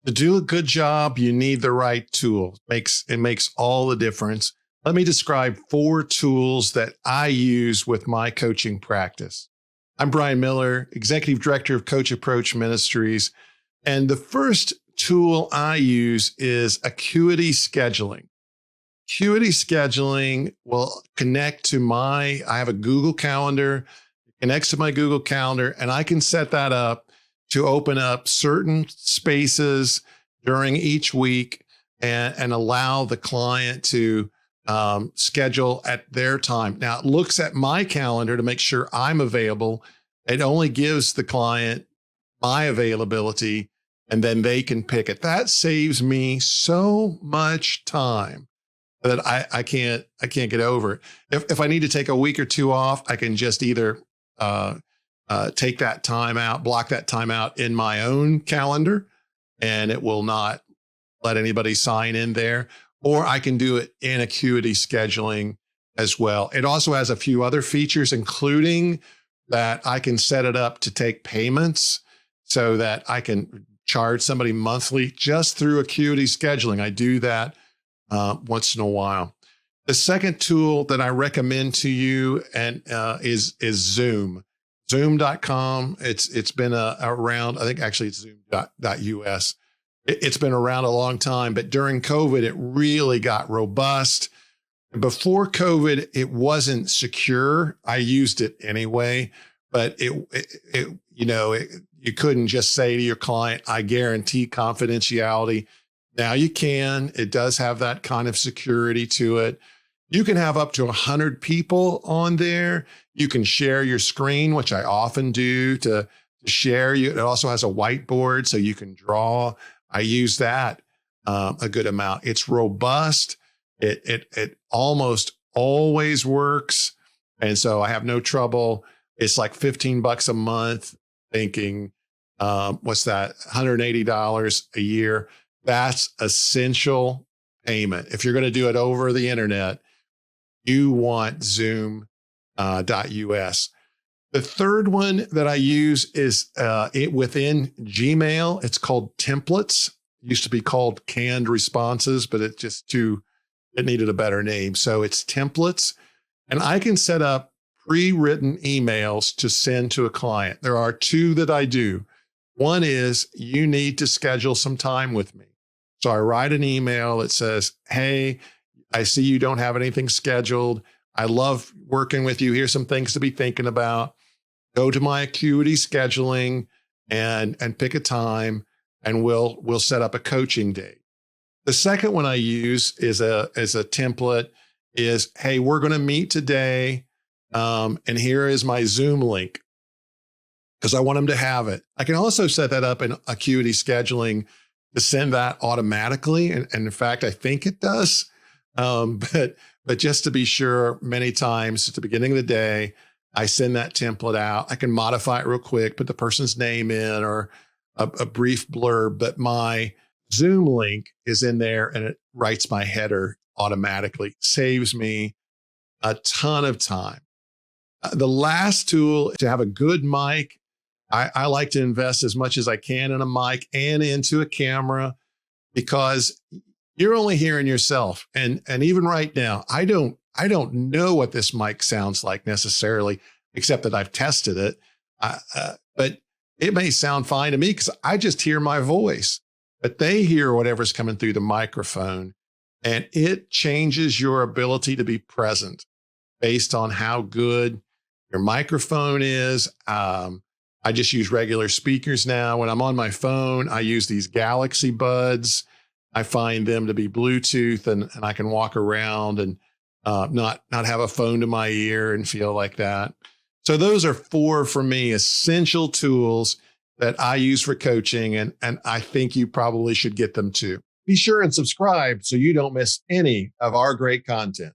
To do a good job, you need the right tool. It makes all the difference. Let me describe 4 tools that I use with my coaching practice. I'm Brian Miller, Executive Director of Coach Approach Ministries. And the first tool I use is Acuity Scheduling. Acuity Scheduling will connect to I have a Google Calendar, it connects to my Google Calendar, and I can set that up to open up certain spaces during each week and allow the client to schedule at their time. Now, it looks at my calendar to make sure I'm available. It only gives the client my availability, and then they can pick it. That saves me so much time that I can't get over it. If I need to take a week or 2 off, I can just either take that time out, block that time out in my own calendar, and it will not let anybody sign in there. Or I can do it in Acuity Scheduling as well. It also has a few other features, including that I can set it up to take payments so that I can charge somebody monthly just through Acuity Scheduling. I do that once in a while. The second tool that I recommend to you is Zoom. Zoom.com. It's been around. I think actually it's Zoom.us. It's been around a long time, but during COVID, it really got robust. Before COVID, it wasn't secure. I used it anyway, but you couldn't just say to your client, "I guarantee confidentiality." Now you can. It does have that kind of security to it. You can have up to 100 people on there. You can share your screen, which I often do to share. It also has a whiteboard so you can draw. I use that a good amount. It's robust. It almost always works. And so I have no trouble. It's like $15 a month, thinking, what's that? $180 a year. That's essential payment. If you're going to do it over the internet, you want Zoom.us. The third one that I use is within Gmail. It's called Templates. It used to be called Canned Responses, but it needed a better name. So it's Templates. And I can set up pre-written emails to send to a client. There are 2 that I do. One is, you need to schedule some time with me. So I write an email that says, "Hey, I see you don't have anything scheduled. I love working with you. Here's some things to be thinking about. Go to my Acuity Scheduling and pick a time, and we'll set up a coaching date." The second one I use is a template is, "Hey, we're going to meet today. And here is my Zoom link," because I want them to have it. I can also set that up in Acuity Scheduling to send that automatically. And in fact, I think it does. But just to be sure, many times at the beginning of the day, I send that template out. I can modify it real quick, put the person's name in or a brief blurb, but my Zoom link is in there and it writes my header automatically. Saves me a ton of time. The last tool, to have a good mic. I like to invest as much as I can in a mic and into a camera, because you're only hearing yourself. And even right now, I don't know what this mic sounds like necessarily, except that I've tested it. But it may sound fine to me because I just hear my voice, but they hear whatever's coming through the microphone, and it changes your ability to be present based on how good your microphone is. I just use regular speakers now. When I'm on my phone, I use these Galaxy Buds. I find them to be Bluetooth, and I can walk around and not have a phone to my ear and feel like that. So those are 4 for me essential tools that I use for coaching, and I think you probably should get them too. Be sure and subscribe so you don't miss any of our great content.